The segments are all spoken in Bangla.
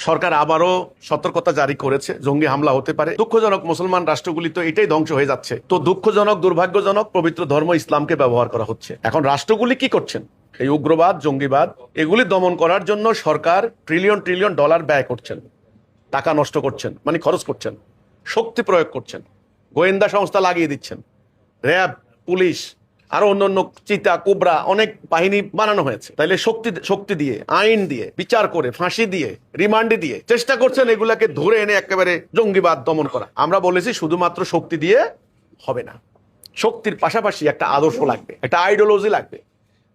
সরকার আবারও সতর্কতা জারি করেছে, জঙ্গি হামলা হতে পারে। দুঃখজনক, মুসলমান রাষ্ট্রগুলি তো এটাই ধ্বংস হয়ে যাচ্ছে। তো দুঃখজনক, দুর্ভাগ্যজনক, পবিত্র ধর্ম ইসলামকে ব্যবহার করা হচ্ছে। এখন রাষ্ট্রগুলি কি করছেন? এই উগ্রবাদ, জঙ্গিবাদ এগুলি দমন করার জন্য সরকার ট্রিলিয়ন ট্রিলিয়ন ডলার ব্যয় করছেন, টাকা নষ্ট করছেন, মানে খরচ করছেন, শক্তি প্রয়োগ করছেন, গোয়েন্দা সংস্থা লাগিয়ে দিচ্ছেন, র্যাব, পুলিশ, আরো অন্যান্য চিতা, কোবরা অনেক বাহিনী বানানো হয়েছে। তাইলে শক্তি দিয়ে, আইন দিয়ে, বিচার করে, ফাঁসি দিয়ে, রিমান্ডে দিয়ে চেষ্টা করছেন এগুলাকে ধরে এনে একেবারে জঙ্গিবাদ দমন করা। আমরা বলেছি শুধুমাত্র শক্তি দিয়ে হবে না, শক্তির পাশাপাশি একটা আদর্শ লাগবে, একটা আইডিওলজি লাগবে।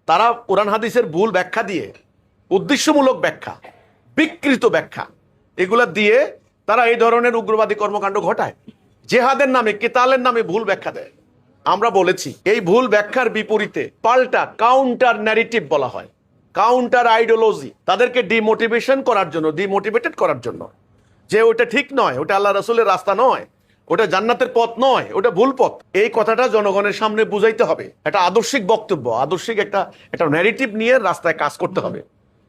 তারা কোরআন হাদিসের ভুল ব্যাখ্যা দিয়ে, উদ্দেশ্যমূলক ব্যাখ্যা, বিকৃত ব্যাখ্যা এগুলা দিয়ে তারা এই ধরনের উগ্রবাদী কর্মকাণ্ড ঘটায়। জেহাদের নামে, কেতালের নামে ভুল ব্যাখ্যা দেয়। আমরা বলেছি এই ভুল ব্যাখ্যার বিপরীতে পাল্টা কাউন্টার ন্যারেটিভ বলা হয়, কাউন্টার আইডিওলজি, তাদেরকে ডিমোটিভেশন করার জন্য, ডিমোটিভেটেড করার জন্য, যে ওটা ঠিক নয়, ওটা আল্লাহ রাসূলের রাস্তা নয়, ওটা জান্নাতের পথ নয়, ওটা ভুল পথ। এই কথাটা জনগণের সামনে বুঝাইতে হবে। একটা আদর্শিক বক্তব্য, আদর্শিক একটা ন্যারেটিভ নিয়ে রাস্তায় কাজ করতে হবে।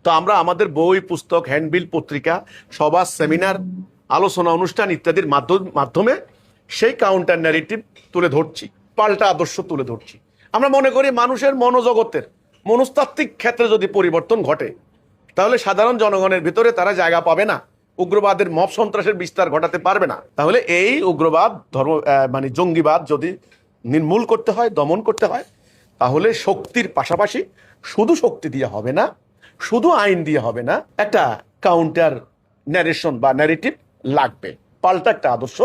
তো আমরা আমাদের বই, পুস্তক, হ্যান্ডবিল, পত্রিকা, সভা, সেমিনার, আলোচনা অনুষ্ঠান ইত্যাদির মাধ্যমে সেই কাউন্টার ন্যারেটিভ তুলে ধরছি, পাল্টা আদর্শ তুলে ধরছি। আমরা মনে করি মানুষের মনোজগতের, মনস্তাত্ত্বিক ক্ষেত্রে যদি পরিবর্তন ঘটে, তাহলে সাধারণ জনগণের ভিতরে তারা জায়গা পাবে না, উগ্রবাদের মব সন্ত্রাসের বিস্তার ঘটাতে পারবে না। তাহলে এই উগ্রবাদ, মানে জঙ্গিবাদ যদি নির্মূল করতে হয়, দমন করতে হয়, তাহলে শক্তির পাশাপাশি শুধু শক্তি দিয়ে হবে না, শুধু আইন দিয়ে হবে না, একটা কাউন্টার ন্যারেশন বা ন্যারেটিভ লাগবে, পাল্টা একটা আদর্শ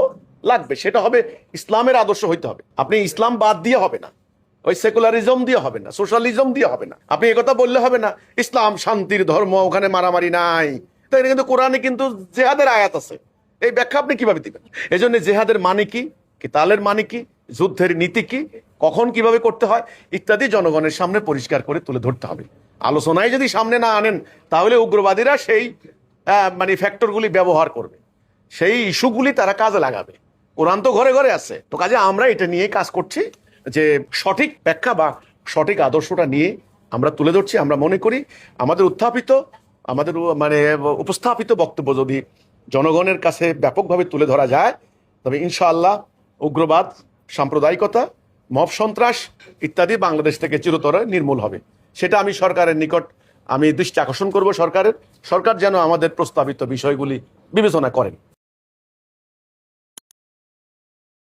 লাগবে। সেটা হবে ইসলামের আদর্শ হইতে হবে। আপনি ইসলাম বাদ দিয়ে হবে না, ওই সেকুলারিজম দিয়ে হবে না, সোশ্যালিজম দিয়ে হবে না। আপনি একথা বললে হবে না ইসলাম শান্তির ধর্ম, ওখানে মারামারি নাই। তাই কিন্তু কোরআনে কিন্তু জেহাদের আয়াত আছে, এই ব্যাখ্যা আপনি কিভাবে দিবেন? এই জন্য জেহাদের মানে কি, কিতালের মানে কি, যুদ্ধের নীতি কি, কখন কিভাবে করতে হয় ইত্যাদি জনগণের সামনে পরিষ্কার করে তুলে ধরতে হবে। আলোচনায় যদি সামনে না আনেন, তাহলে উগ্রবাদীরা সেই মানে ফ্যাক্টরগুলি ব্যবহার করবে, সেই ইস্যুগুলি তারা কাজে লাগাবে। কোরআন তো ঘরে ঘরে আছে। তো কাজে আমরা এটা নিয়ে কাজ করছি, যে সঠিক ব্যাখ্যা বা সঠিক আদর্শটা নিয়ে আমরা তুলে ধরছি। আমরা মনে করি আমাদের মানে উপস্থাপিত বক্তব্য যদি জনগণের কাছে ব্যাপকভাবে তুলে ধরা যায়, তবে ইনশাআল্লাহ উগ্রবাদ, সাম্প্রদায়িকতা, মব সন্ত্রাস ইত্যাদি বাংলাদেশ থেকে চিরতরে নির্মূল হবে। সেটা আমি সরকারের নিকট দৃষ্টি আকর্ষণ করব। সরকার যেন আমাদের প্রস্তাবিত বিষয়গুলি বিবেচনা করেন।